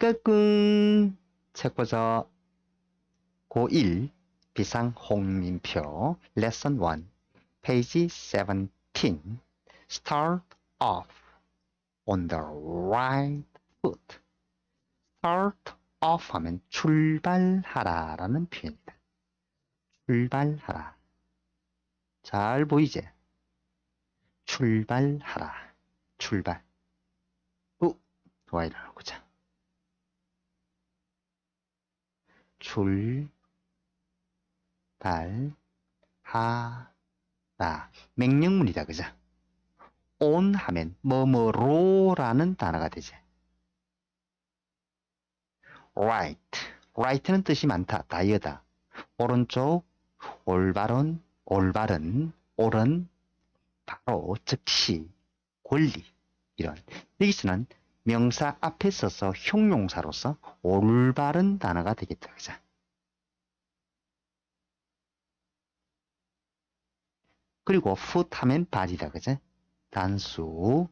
까꿍 책 보자. 고1 비상 홍림표 레슨 1 페이지 17 Start off on the right foot. Start off 하면 출발하라 라는 표현이다. 출발하라. 잘 보이지? 출발하라. 출발. Y를 보자. 출발하라. 명령문이다. 그죠? on 하면 뭐뭐로라는 단어가 되지. right. right는 뜻이 많다. 다이어다. 오른쪽, 올바른, 옳은, 바로, 즉시, 권리. 이런. 여기서는 명사 앞에 써서 형용사로서 올바른 단어가 되겠다. 그죠? 그리고 foot 하면 발이다. 그죠? 단수.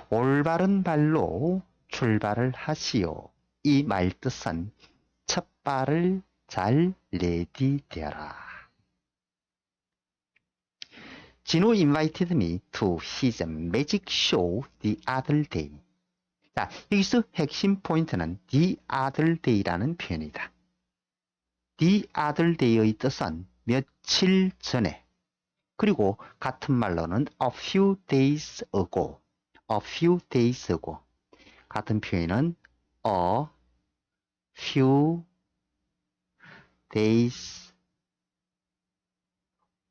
올바른 발로 출발을 하시오. 이 말 뜻은 첫 발을 잘 내디뎌라. 진호 invited me to his magic show the other day. 자, 여기서 핵심 포인트는 the other day라는 표현이다. the other day의 뜻은 며칠 전에, 그리고 같은 말로는 a few days ago, 같은 표현은 a few days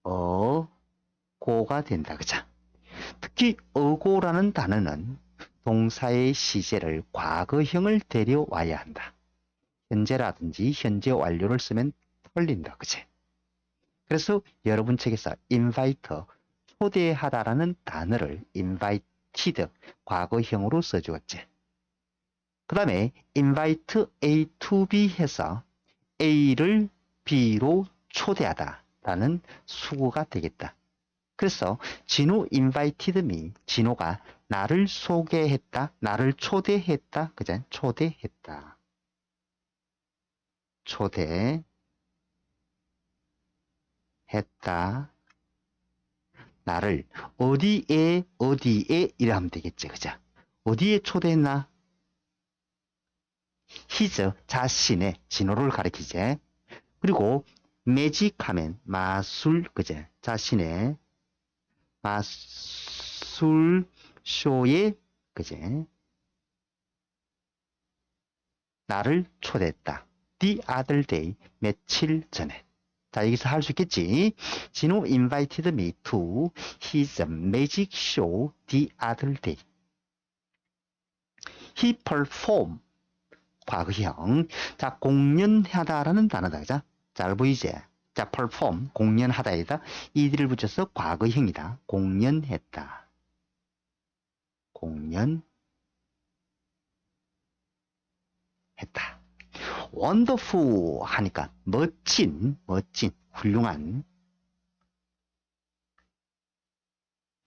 ago가 된다. 그죠? 특히 ago라는 단어는 동사의 시제를 과거형을 데려와야 한다. 현재라든지 현재 완료를 쓰면 틀린다. 그치? 그래서 여러분 책에서 invite, 초대하다라는 단어를 invited, 과거형으로 써주었지. 그 다음에 invite A to B 해서 A를 B로 초대하다라는 수구가 되겠다. 그래서 진호 invited me, 진호가 나를 소개했다, 나를 초대했다, 그죠? 초대했다. 나를 어디에 이라 하면 되겠지. 그죠? 어디에 초대했나? his, 자신의, 진호를 가리키지. 그리고 매직 하면 마술, 그죠? 자신의 마술쇼에, 그제? 나를 초대했다. The other day, 며칠 전에. 자, 여기서 할 수 있겠지? 진호 invited me to his magic show the other day. He performed, 과거형. 자, 공연하다라는 단어다. 그죠? 잘 보이지? 자, perform, 공연하다에다 이들을 붙여서 과거형이다. 공연했다. wonderful 하니까 멋진, 훌륭한.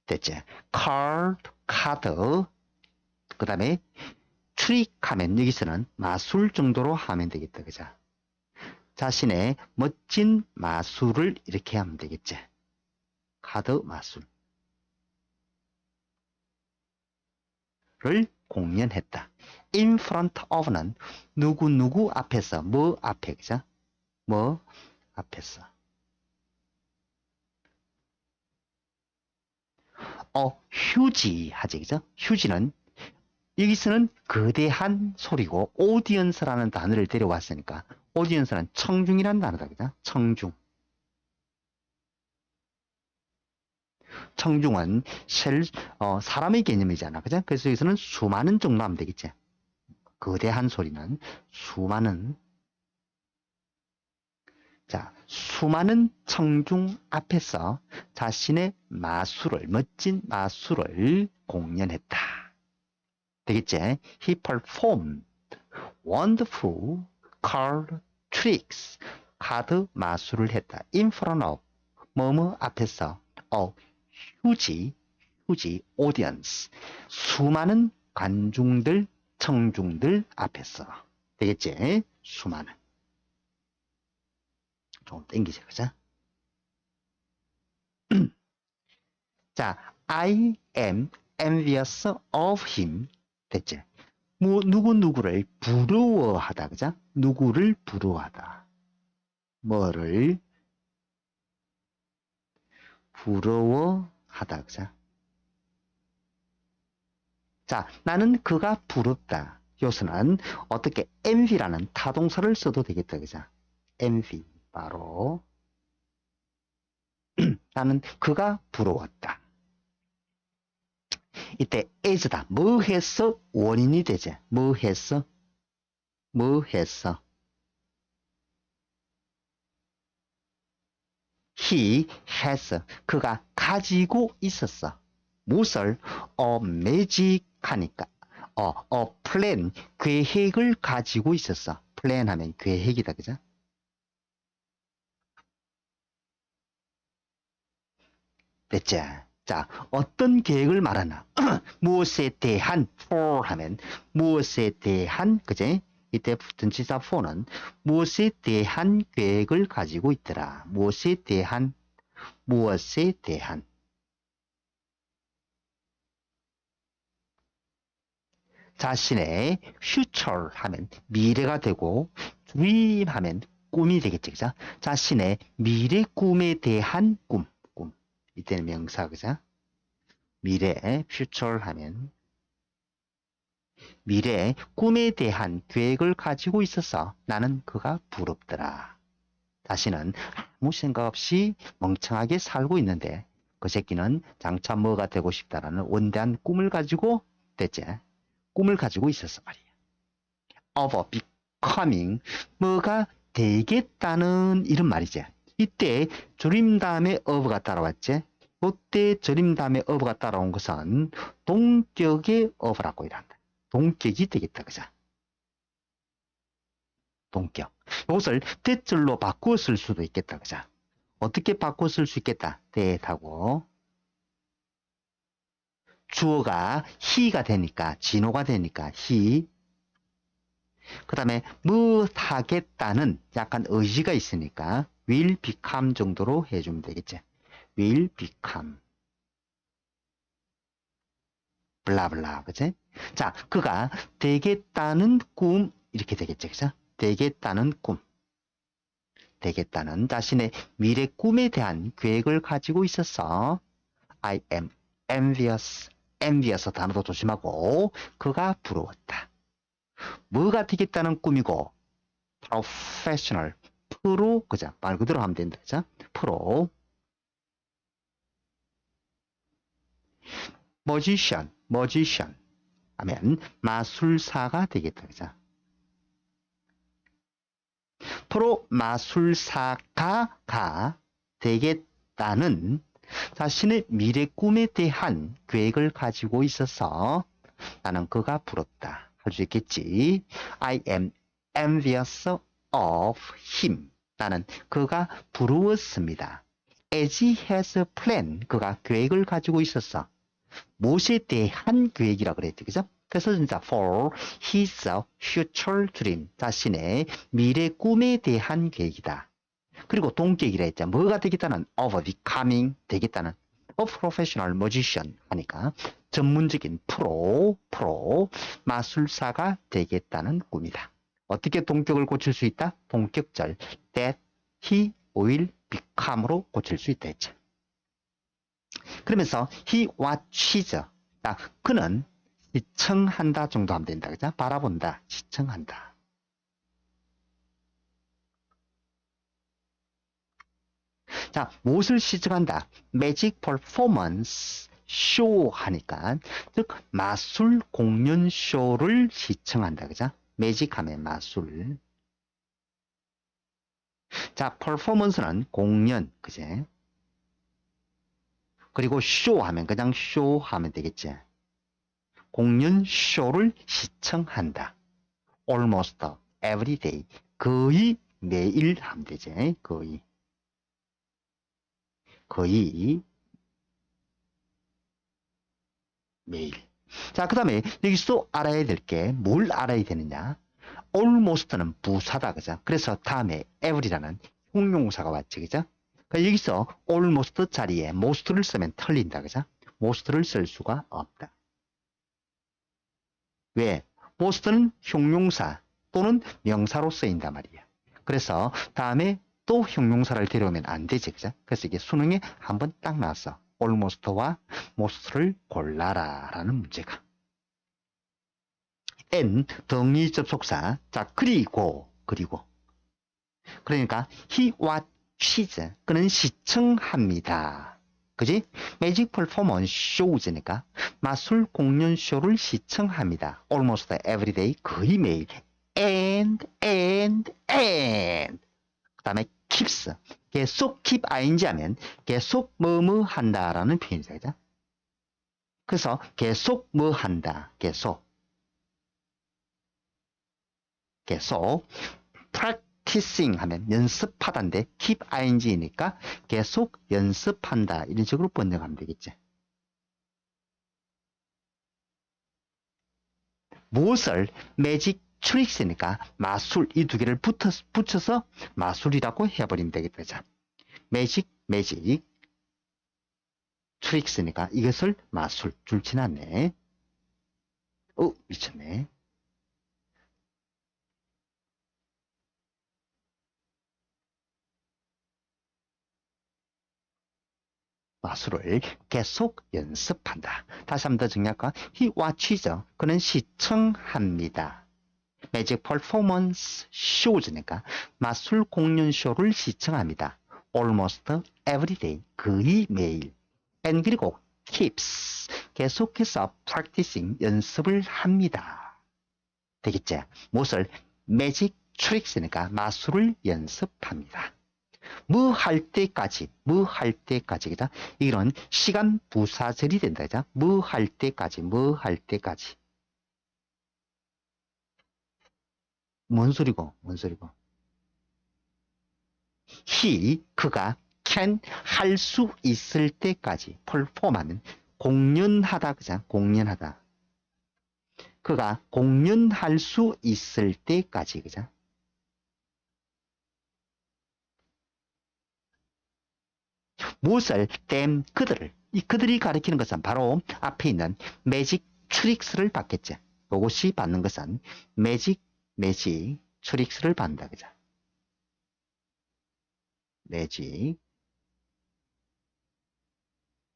됐지? 카드. 그 다음에 트릭 하면 여기서는 마술 정도로 하면 되겠다. 그죠? 자신의 멋진 마술을 이렇게 하면 되겠지. 카드 마술을 공연했다. in front of는 누구 앞에서, 뭐 앞에, 그죠? 뭐 앞에서. 휴지 하지, 그죠? 휴지는 여기서는 거대한 소리고 오디언스라는 단어를 데려왔으니까 오디언스는 청중이라는 단어다. 그죠? 청중은 사람의 개념이잖아. 그죠? 그래서 여기서는 수많은 정도 하면 되겠지. 거대한 소리는 수많은, 자, 수많은 청중 앞에서 자신의 멋진 마술을 공연했다. 되겠지? He performed wonderful card tricks. 카드 마술을 했다. In front of, 뭐뭐 앞에서, huge audience. 수많은 관중들 청중들 앞에서. 되겠지? 수많은. 좀 땡기죠, 그죠? 자, I am envious of him. 됐지? 뭐, 누구를 부러워하다, 그죠? 누구를 부러워하다. 뭐를 부러워하다, 그죠? 자, 나는 그가 부럽다. 요서는 어떻게 envy라는 타동사를 써도 되겠다, 그죠? envy, 바로 나는 그가 부러웠다. 이때 as다. 뭐 했어? 원인이 되지. 뭐 했어? 뭐 했어? He has. 그가 가지고 있었어. 무엇을? magic 하니까. a plan. 계획을 가지고 있었어. plan 하면 계획이다. 그죠? 됐지? 자, 어떤 계획을 말하나? 무엇에 대한 for 하면 무엇에 대한 그제? 이때 붙은 지사 for는 무엇에 대한 계획을 가지고 있더라. 무엇에 대한 무엇에 대한 자신의 future 하면 미래가 되고 dream 하면 꿈이 되겠지. 그죠? 자신의 미래 꿈에 대한 꿈. 이때는 명사 그죠? 미래 future 하면 미래의 꿈에 대한 계획을 가지고 있어서 나는 그가 부럽더라. 다시는 아무 생각 없이 멍청하게 살고 있는데 그 새끼는 장차 뭐가 되고 싶다라는 원대한 꿈을 가지고 됐지. 꿈을 가지고 있었어 말이야. of becoming 뭐가 되겠다는 이런 말이지. 이때 줄임 다음에 of가 따라왔지. 이때 줄임 다음에 of가 따라온 것은 동격의 of라고 일한다. 동격이 되겠다. 그죠? 동격. 이것을 대절로 바꾸어 쓸 수도 있겠다. 그죠? 어떻게 바꾸어 쓸 수 있겠다. that하고 주어가 he가 되니까 진호가 되니까 he 그 다음에 뭐 하겠다는 약간 의지가 있으니까 will become 정도로 해주면 되겠지. will become 블라블라 그치? 자 그가 되겠다는 꿈 이렇게 되겠지. 그죠? 되겠다는 꿈 되겠다는 자신의 미래 꿈에 대한 계획을 가지고 있어서 I am envious 단어도 조심하고 그가 부러웠다. 뭐가 되겠다는 꿈이고 professional 프로 그죠? 말 그대로 하면 된다. 그죠? 프로 magician 하면 마술사가 되겠다. 그죠? 프로 마술사가 되겠다는 자신의 미래 꿈에 대한 계획을 가지고 있어서 나는 그가 부럽다. 할 수 있겠지. I am envious of him. 나는 그가 부러웠습니다. As he has a plan. 그가 계획을 가지고 있었어. 무엇에 대한 계획이라 그랬지. 그죠? 그래서 진짜 for his future dream. 자신의 미래 꿈에 대한 계획이다. 그리고 동격이라 했죠. 뭐가 되겠다는 of becoming 되겠다는 a professional magician 하니까 전문적인 프로 마술사가 되겠다는 꿈이다. 어떻게 동격을 고칠 수 있다? 동격절 that he will become으로 고칠 수 있다 했죠. 그러면서 he watches 그는 시청한다 정도 하면 된다. 그죠? 바라본다. 시청한다. 자, 무엇을 시청한다? 매직 퍼포먼스 쇼 하니까 즉 마술 공연 쇼를 시청한다. 그죠? 매직 하면 마술. 자, 퍼포먼스는 공연. 그제? 그리고 쇼 하면 그냥 쇼 하면 되겠지. 공연 쇼를 시청한다. almost every day. 거의 매일 하면 되지. 거의 매일. 자, 그 다음에 여기서 알아야 될 게 뭘 알아야 되느냐. almost는 부사다, 그죠? 그래서 다음에 every라는 형용사가 왔지, 그죠? 그러니까 여기서 almost 자리에 most를 쓰면 틀린다, 그죠? most를 쓸 수가 없다. 왜? most는 형용사 또는 명사로 쓰인단 말이야. 그래서 다음에 또 형용사를 데려오면 안 되지, 그죠? 그래서 이게 수능에 한번 딱 나왔어. almost와 most를 골라라 라는 문제가. and 등위 접속사. 자, 그리고 그러니까 he와 she's 그는 시청합니다. 그지? 매직 퍼포먼스 쇼즈니까 마술 공연 쇼를 시청합니다. almost every day 거의 매일. and 그 다음에 keeps 계속 keep ing 하면 계속 뭐뭐 한다라는 표현이죠. 그죠? 그래서 계속 뭐 한다. 계속 practicing 하면 연습하다인데 keep ing니까 계속 연습한다. 이런 식으로 번역하면 되겠지. 무엇을 매직 트릭스니까 마술 이 두 개를 붙여서 마술이라고 해버리면 되겠다. 매직 트릭스니까 이것을 마술 줄 지났네. 미쳤네. 마술을 계속 연습한다. 다시 한 번 더 정리할까? He watches. 그는 시청합니다. 매직 퍼포먼스 쇼즈니까 마술 공연 쇼를 시청합니다. almost every day. 거의 매일. and 그리고 keeps. 계속해서 practicing. 연습을 합니다. 되겠지? 무엇을? 매직 트릭스니까 마술을 연습합니다. 뭐 할 때까지, 그죠? 이런 시간 부사절이 된다, 그죠? 뭐 할 때까지. 뭔 소리고? 그가 can 할 수 있을 때까지 perform하면 공연하다, 그죠? 공연하다. 그가 공연할 수 있을 때까지, 그죠? 무엇을 them 그들을 이 그들이 가리키는 것은 바로 앞에 있는 매직 트릭스를 받겠지. 이것이 받는 것은 매직 트릭스를 받는다, 그죠? 매직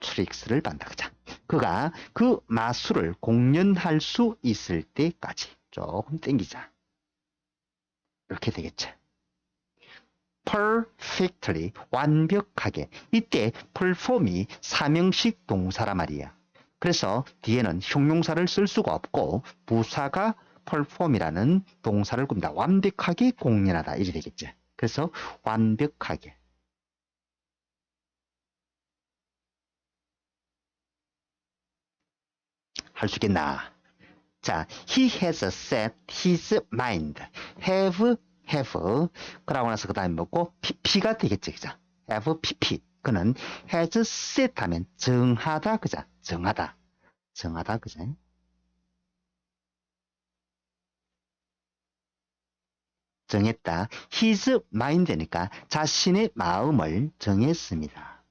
트릭스를 받는다, 그죠? 그가 그 마술을 공연할 수 있을 때까지 조금 땡기자. 이렇게 되겠지. perfectly 완벽하게. 이때 perform이 사명식 동사란 말이야. 그래서 뒤에는 형용사를 쓸 수가 없고 부사가 perform이라는 동사를 굽니다. 완벽하게 공연하다 이래 되겠지. 그래서 완벽하게. 할 수 있겠나? 자, he has set his mind. have 그러고 나서 그 다음에 뭐고 pp가 되겠지, 그죠? have pp. 그는 has set 하면 정하다, 그죠? 정하다, 그죠? 정했다. his mind니까 자신의 마음을 정했습니다.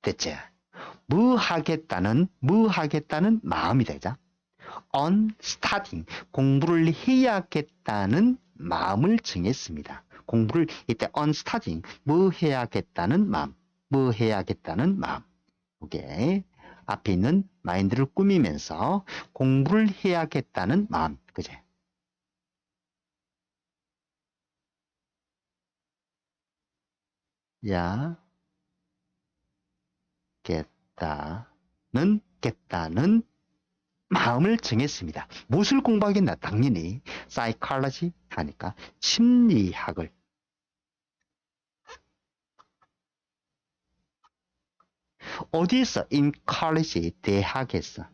됐지? 뭐 하겠다는 마음이다, 그죠? on starting 공부를 해야겠다는 마음을 정했습니다. 공부를 이때 on starting 뭐 해야겠다는 마음. 이게 앞에 있는 마인드를 꾸미면서 공부를 해야겠다는 마음. 그제? 야 겠다는 마음을 정했습니다. 무엇을 공부하겠나? 당연히 psychology 하니까 심리학을. 어디에서? in college 대학에서.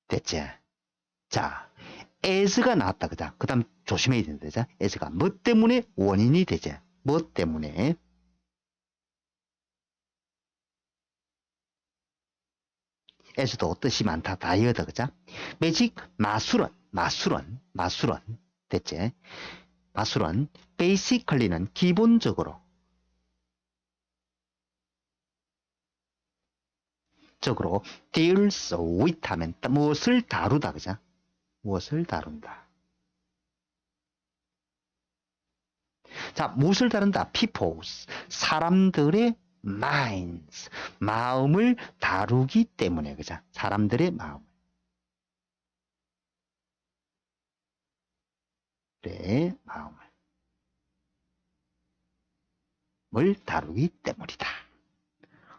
됐지? 자, as가 나왔다, 그다. 그 다음 조심해야 된다, as가 뭐 때문에 원인이 되지? 뭐 때문에? 에서도 뜻이 많다. 다이어트, 그죠? 매직, 마술은. 됐지? 마술은 basically는 기본적으로 deals with 하면 무엇을 다루다, 그죠? 무엇을 다룬다. 자, 무엇을 다룬다? people's, 사람들의 minds, 마음을 다루기 때문에, 그죠? 사람들의 마음을 다루기 때문이다.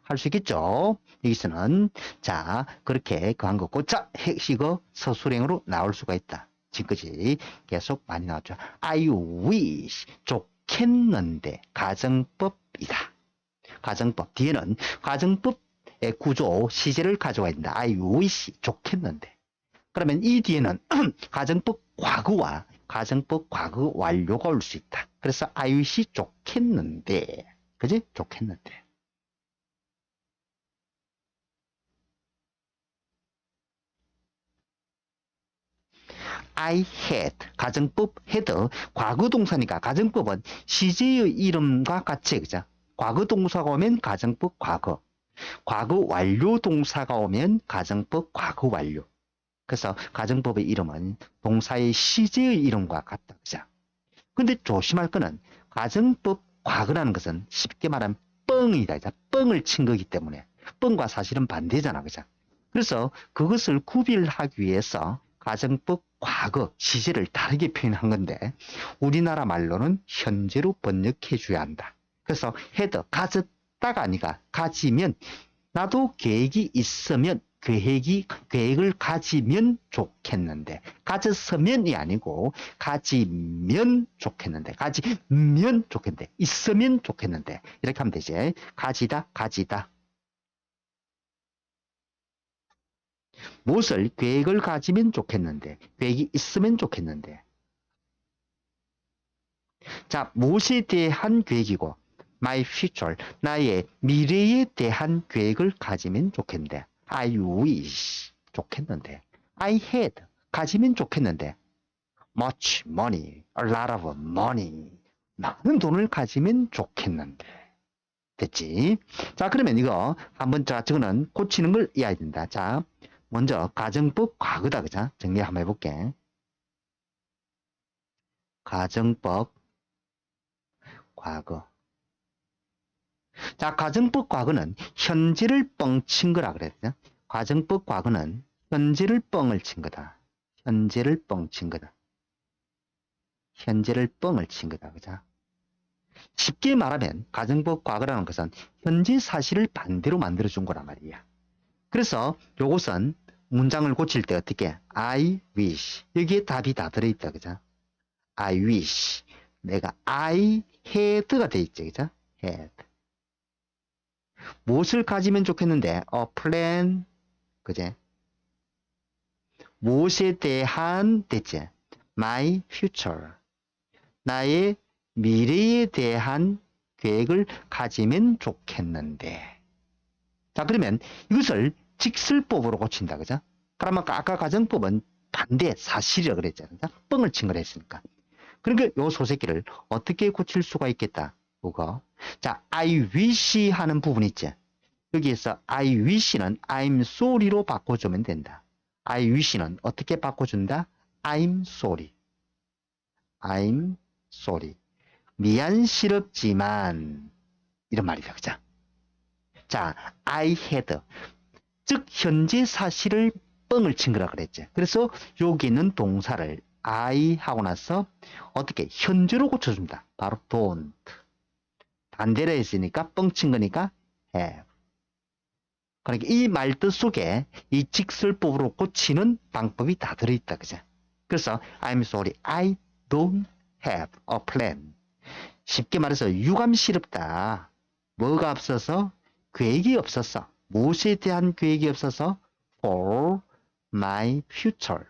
할 수 있겠죠? 여기서는 자 그렇게 그 한 거고 자 이거 서술형으로 나올 수가 있다. 지금까지 계속 많이 나왔죠. I wish 좋겠는데 가정법이다. 가정법 뒤에는 가정법의 구조 시제를 가져와야 된다. I wish 좋겠는데 그러면 이 뒤에는 가정법 과거와 가정법 과거 완료가 올 수 있다. 그래서 I wish 좋겠는데 그지? 좋겠는데 I had 가정법 had 과거 동사니까 가정법은 시제의 이름과 같이 그죠? 과거 동사가 오면 가정법 과거 완료 동사가 오면 가정법 과거 완료 그래서 가정법의 이름은 동사의 시제의 이름과 같다 그죠? 근데 조심할 거는 가정법 과거라는 것은 쉽게 말하면 뻥이다 그죠? 뻥을 친 거기 때문에 뻥과 사실은 반대잖아 그죠? 그래서 그것을 구별하기 위해서 가정법 과거 시제를 다르게 표현한 건데 우리나라 말로는 현재로 번역해 줘야 한다. 그래서 had 가졌다가 아니라 가지면 나도 계획이 있으면 계획을 가지면 좋겠는데 가졌으면이 아니고 가지면 좋겠는데 가지면 좋겠는데 있으면 좋겠는데 이렇게 하면 되지. 가지다 무엇을 계획을 가지면 좋겠는데 계획이 있으면 좋겠는데 자 무엇에 대한 계획이고 my future 나의 미래에 대한 계획을 가지면 좋겠는데 I wish 좋겠는데 I had 가지면 좋겠는데 much money a lot of money 많은 돈을 가지면 좋겠는데 됐지? 자 그러면 이거 한번 자 저거는 고치는 걸 이해해야 된다. 자 먼저 가정법 과거다 그자 정리 한번 해볼게. 가정법 과거 자 가정법 과거는 현재를 뻥친 거라 그랬죠. 가정법 과거는 현재를 뻥을 친 거다. 현재를 뻥친 거다. 현재를 뻥을 친 거다. 그자 쉽게 말하면 가정법 과거라는 것은 현재 사실을 반대로 만들어준 거란 말이야. 그래서 요것은 문장을 고칠 때 어떻게 I wish 여기에 답이 다 들어있다 그죠? I wish 내가 I had가 돼 있죠 그죠? had 무엇을 가지면 좋겠는데 a plan 그제? 무엇에 대한 됐지? my future 나의 미래에 대한 계획을 가지면 좋겠는데 자 그러면 이것을 직설법으로 고친다 그죠? 그러면 아까 가정법은 반대 사실이라 그랬잖아요. 뻥을 친 걸 했으니까. 그러니까 요 소새끼를 어떻게 고칠 수가 있겠다. 그거. 자, I wish 하는 부분 있지. 여기에서 I wish는 I'm sorry로 바꿔주면 된다. I wish는 어떻게 바꿔준다? I'm sorry. I'm sorry. 미안스럽지만 이런 말이다. 그죠? 자, I had 즉 현재 사실을 뻥을 친 거라 그랬지. 그래서 여기 있는 동사를 I 하고 나서 어떻게 현재로 고쳐줍니다. 바로 don't. 반대로 했으니까 뻥친 거니까 have. 그러니까 이 말뜻 속에 이 직설법으로 고치는 방법이 다 들어있다. 그죠? 그래서 I'm sorry, I don't have a plan. 쉽게 말해서 유감스럽다. 뭐가 없어서? 계획이 없었어. 무엇에 대한 계획이 없어서? For my future.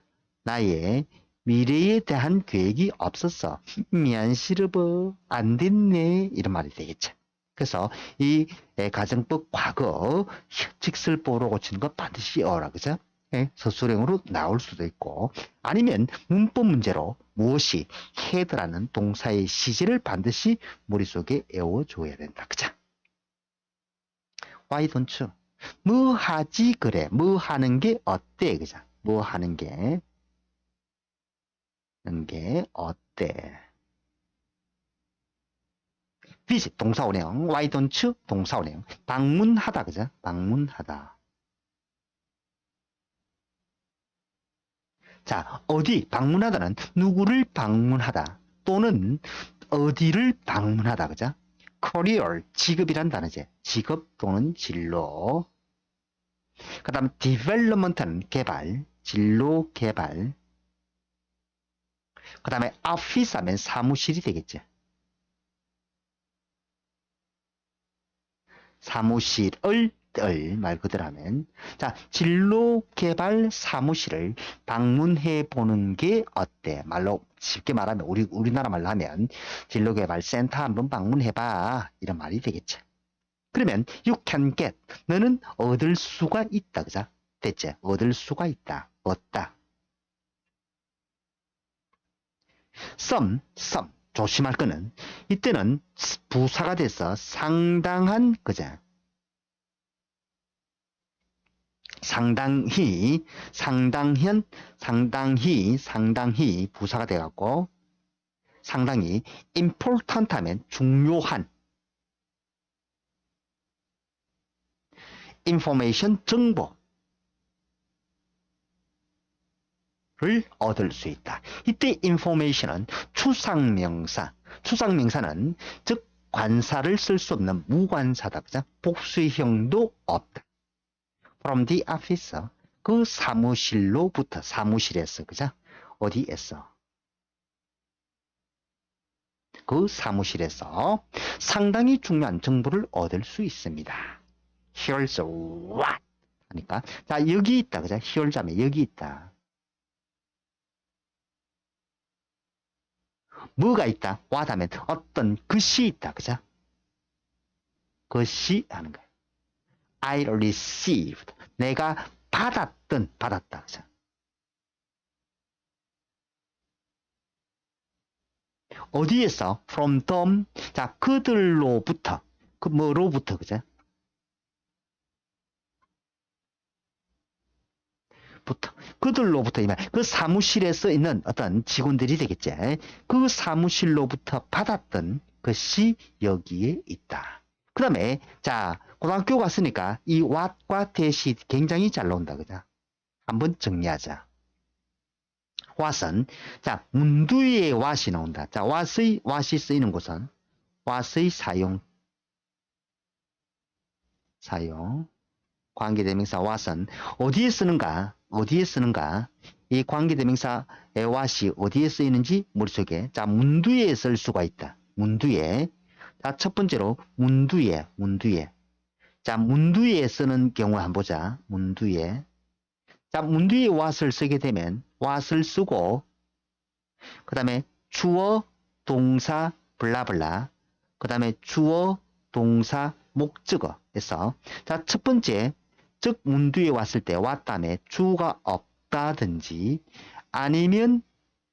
나의 미래에 대한 계획이 없었어. 미안 시르버 안 됐네 이런 말이 되겠죠. 그래서 이 가정법 과거 직설법으로 고치는 거 반드시 어라 그죠? 예, 서술형으로 나올 수도 있고 아니면 문법 문제로 무엇이 had라는 동사의 시제를 반드시 머릿속에 외워줘야 된다. 그죠? Why don't you? 뭐 하지 그래? 뭐 하는 게 어때? 그죠? 뭐 하는 게 어때? visit 동사원형, why don't you 동사원형, 방문하다 그죠? 방문하다. 자, 어디 방문하다는 누구를 방문하다 또는 어디를 방문하다 그죠? career 직업이란 단어지. 직업 또는 진로. 그다음 development는 개발, 진로 개발. 그다음에 office 하면 사무실이 되겠지. 사무실을 말 그대로 하면 자 진로 개발 사무실을 방문해 보는 게 어때? 말로 쉽게 말하면 우리나라 말로 하면 진로 개발 센터 한번 방문해 봐 이런 말이 되겠죠. 그러면 you can get 너는 얻을 수가 있다 그죠? 됐지? 얻을 수가 있다. 얻다. some 조심할 거는 이때는 부사가 돼서 상당한 그죠? 상당히 부사가 돼갖고 상당히 important 하면 중요한 information 정보를 얻을 수 있다. 이때 information은 추상명사는 즉 관사를 쓸 수 없는 무관사다. 그죠? 복수형도 없다. from the office 그 사무실로부터 사무실에서 그죠? 어디에서 그 사무실에서 상당히 중요한 정보를 얻을 수 있습니다. Here's what 하니까 자 여기 있다 그죠? Here 자면 여기 있다. 뭐가 있다? what 하면 어떤 것이 있다 그죠? 것이 하는 거예요. I received 내가 받았다 그죠? 어디에서? from them 자 그들로부터 그 뭐로부터 그죠? 그들로부터 그 사무실에서 있는 어떤 직원들이 되겠지. 그 사무실로부터 받았던 것이 여기에 있다. 그 다음에 자 고등학교 갔으니까 이 what과 that이 굉장히 잘 나온다 그죠? 한번 정리하자. what은 자 문두의 what이 나온다. 자 what이 쓰이는 곳은 what의 사용 관계대명사 what은 어디에 쓰는가? 이 관계대명사 what이 어디에 쓰이는지 머릿속에 자 문두에 쓸 수가 있다. 문두에 자 첫 번째로 문두에 자 문두에 쓰는 경우 한번 보자. 문두에 자 문두에 what을 쓰게 되면 what을 쓰고 그 다음에 주어 동사 블라블라 그 다음에 주어 동사 목적어에서 자 첫 번째 즉 문두에 왔을 때 왔다음에 주가 없다든지 아니면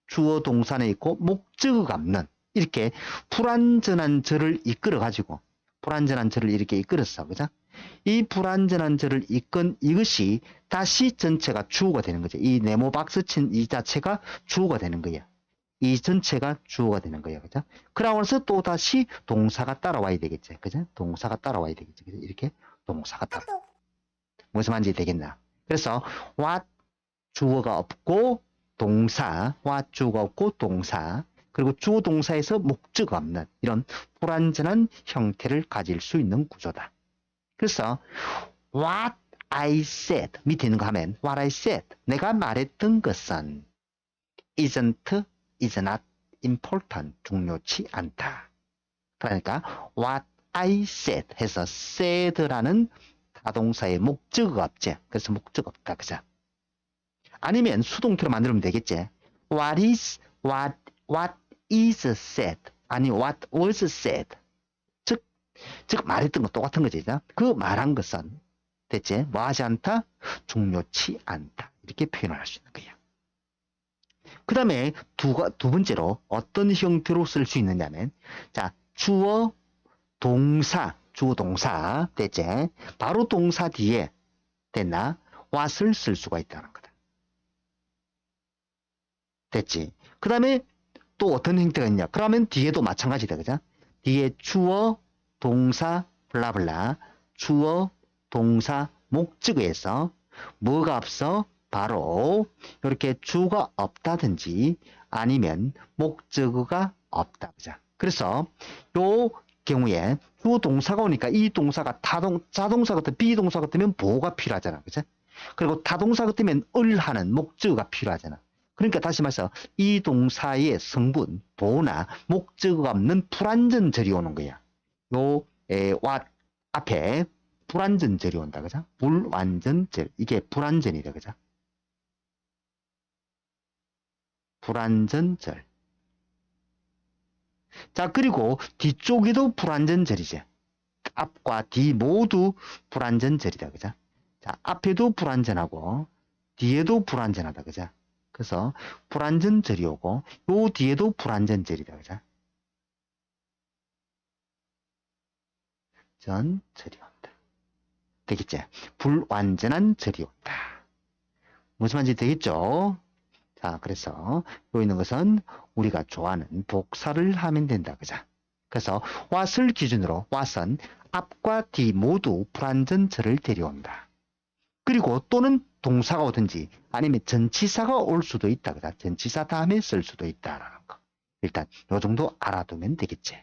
주어 동사는 있고 목적어가 없는 이렇게 불완전한 절을 이끌어 가지고 불완전한 절을 이렇게 이끌었어 그죠? 이 불완전한 절을 이끈 이것이 다시 전체가 주어가 되는 거죠. 이 네모 박스 친 이 자체가 주어가 되는 거예요. 이 전체가 주어가 되는 거예요. 그죠? 그러면서 또 다시 동사가 따라와야 되겠죠. 그죠? 동사가 따라와야 되겠죠. 그죠? 이렇게 동사가 따라. 무슨 말인지 되겠나? 그래서 what 주어가 없고 동사, what 주어가 없고 동사, 그리고 주어 동사에서 목적어 없는 이런 불완전한 형태를 가질 수 있는 구조다. 그래서 what I said 밑에 있는 거 하면 what I said 내가 말했던 것은 is not important 중요치 않다. 그러니까 what I said 해서 said라는 타동사의 목적어가 없지. 그래서 목적 없다. 그죠? 아니면 수동태로 만들면 되겠지. what is said 아니 what was said 즉 말했던 거 똑같은 거지. 그 말한 것은 대체 뭐하지 않다? 중요치 않다. 이렇게 표현을 할 수 있는 거야. 그 다음에 두 번째로 어떤 형태로 쓸 수 있느냐면 자 주어 동사 대체 바로 동사 뒤에 됐나? what을 쓸 수가 있다는 거다. 됐지? 그 다음에 또 어떤 형태가 있냐? 그러면 뒤에도 마찬가지다. 그죠? 뒤에 주어 동사 블라블라 주어 동사 목적어에서 뭐가 없어? 바로 이렇게 주가 없다든지 아니면 목적어가 없다. 그죠? 그래서 요 경우에 주 동사가 오니까 이 동사가 자동사 같은 비동사 같으면 보호가 필요하잖아. 그죠? 그리고 타동사 같으면 을 하는 목적어가 필요하잖아. 그러니까 다시 말해서 이 동사의 성분, 보호나 목적어가 없는 불완전절이 오는 거야. 요 what 앞에 불완전절이 온다. 그죠? 불완전절. 이게 불완전이다. 그죠? 불완전절. 자, 그리고 뒤쪽에도 불완전절이지. 앞과 뒤 모두 불완전절이다. 그죠? 자, 앞에도 불완전하고 뒤에도 불완전하다. 그죠? 그래서 불완전절이 오고 요 뒤에도 불완전절이다. 그죠? 전절이 온다. 되겠지? 불완전한 절이 온다. 무슨 말인지 되겠죠? 자, 그래서 여기 있는 것은 우리가 좋아하는 복사를 하면 된다. 그죠? 그래서 what을 기준으로 what은 앞과 뒤 모두 불완전절을 데려온다. 그리고 또는 동사가 오든지 아니면 전치사가 올 수도 있다. 그죠? 전치사 다음에 쓸 수도 있다라는 거. 일단 요 정도 알아두면 되겠지.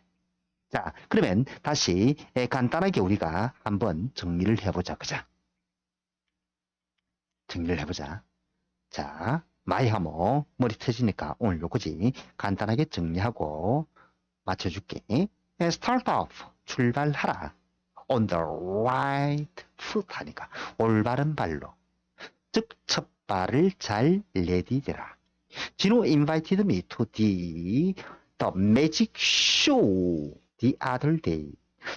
자, 그러면 다시 간단하게 우리가 한번 정리를 해보자. 그죠? 정리를 해보자. 자, 마이하모 머리 터지니까 오늘 요거지. 간단하게 정리하고 맞춰줄게. Start off. 출발하라. On the right foot 하니까 올바른 발로. 즉, 첫 발을 잘 내디뎌라. 진호 invited me to the magic show the other day.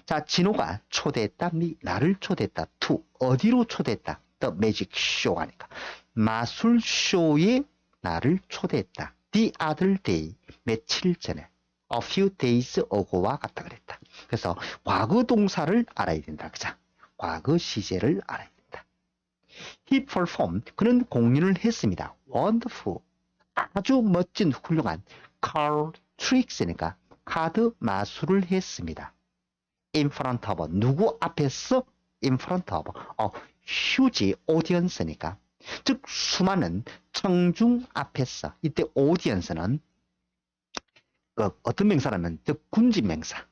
자, 진호가 초대했다. 나를 초대했다. to 어디로 초대했다. The magic show 하니까 마술쇼에 나를 초대했다. The other day 며칠 전에 a few days ago와 같다 그랬다. 그래서 과거 동사를 알아야 된다. 그죠? 과거 시제를 알아야 된다. He performed. 그는 공연을 했습니다. Wonderful. 아주 멋진 훌륭한 card tricks니까 카드 마술을 했습니다. In front of 누구 앞에서 in front of huge audience니까 즉 수많은 청중 앞에서 이때 audience는 어떤 명사라면 즉 군진명사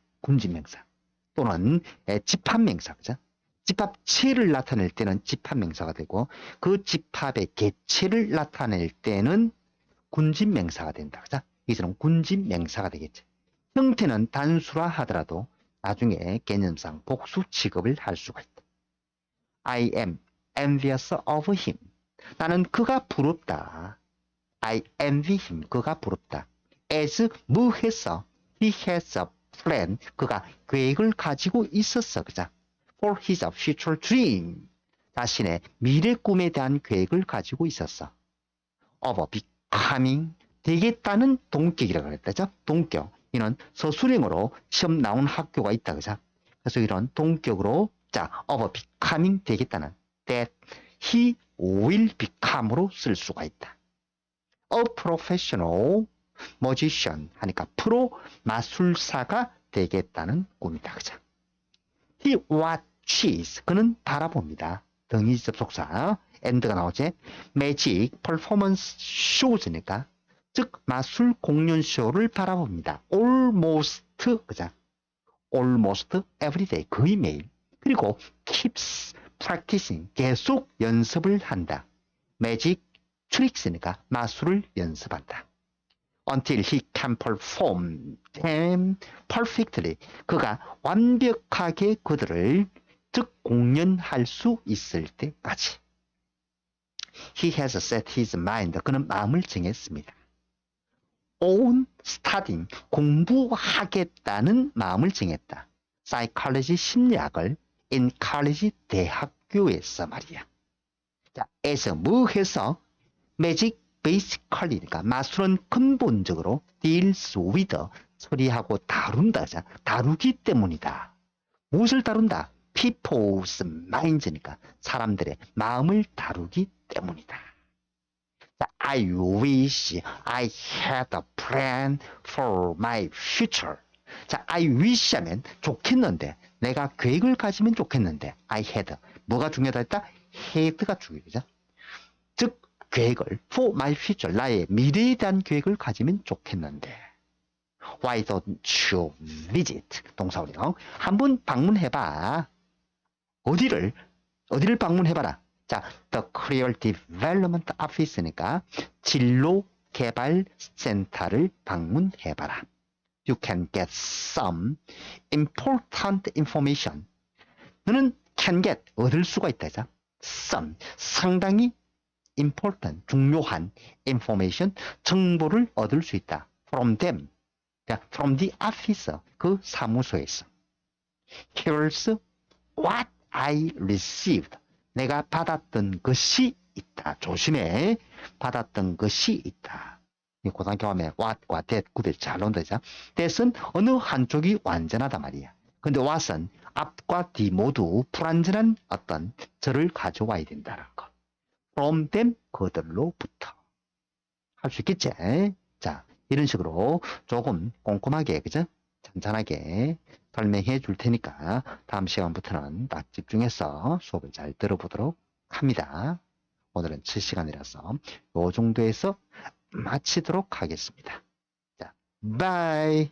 또는 집합명사 그죠? 집합체를 나타낼 때는 집합명사가 되고 그 집합의 개체를 나타낼 때는 군진명사가 된다. 그죠? 이처럼 군진명사가 되겠죠. 형태는 단수라 하더라도 나중에 개념상 복수 취급을 할 수가 있다. I am envious of him. 나는 그가 부럽다. I envy him. 그가 부럽다. as 뭐해서 he has a plan. 그가 계획을 가지고 있었어. 그죠? for his future dream. 자신의 미래 꿈에 대한 계획을 가지고 있었어. of becoming 되겠다는 동격이라고 그랬다죠. 동격. 이는 서술형으로 시험 나온 학교가 있다. 그죠? 그래서 이런 동격으로 자, of becoming 되겠다는 that he will become으로 쓸 수가 있다. A professional magician 하니까 프로 마술사가 되겠다는 꿈이다. 그죠? He watches 그는 바라봅니다. 등이 접속사 and가 나오지. magic performance shows니까 즉 마술 공연 쇼를 바라봅니다. almost 그죠? almost every day 거의 매일. 그리고 keeps practicing 계속 연습을 한다. magic tricks니까 마술을 연습한다. until he can perform them perfectly. 그가 완벽하게 그들을 즉 공연할 수 있을 때까지. He has set his mind. 그는 마음을 정했습니다. on studying, 공부하겠다는 마음을 정했다. psychology, 심리학을 in college, 대학교에서 말이야. 자, 에서 뭐 해서 magic basically, 그러니까 마술은 근본적으로 deals with, 처리하고 다룬다. 자, 다루기 때문이다. 무엇을 다룬다? people's minds니까 사람들의 마음을 다루기 때문이다. 자, I wish I had a plan for my future. 자, I wish 하면 좋겠는데, 내가 계획을 가지면 좋겠는데, I had. 뭐가 중요하다 했다? had가 중요하죠. 즉, 계획을 for my future, 나의 미래에 대한 계획을 가지면 좋겠는데. Why don't you visit? 동사원형. 한번 방문해봐. 어디를 방문해봐라. 자, The Career Development Office니까 진로개발센터를 방문해봐라. You can get some important information. 너는 can get, 얻을 수가 있다. 자, some, 상당히 important, 중요한 information, 정보를 얻을 수 있다. From them, from the office, 그 사무소에서. Here's what I received. 내가 받았던 것이 있다. 조심해. 받았던 것이 있다. 고등학교 하면 what과 that 구별 잘 나온다. that은 어느 한쪽이 완전하다 말이야. 근데 what은 앞과 뒤 모두 불완전한 어떤 절을 가져와야 된다는 거. from them, 그들로부터. 할 수 있겠지? 자, 이런 식으로 조금 꼼꼼하게, 그죠? 잔잔하게 설명해 줄 테니까 다음 시간부터는 딱 집중해서 수업을 잘 들어보도록 합니다. 오늘은 7시간이라서 이 정도에서 마치도록 하겠습니다. 자, 바이.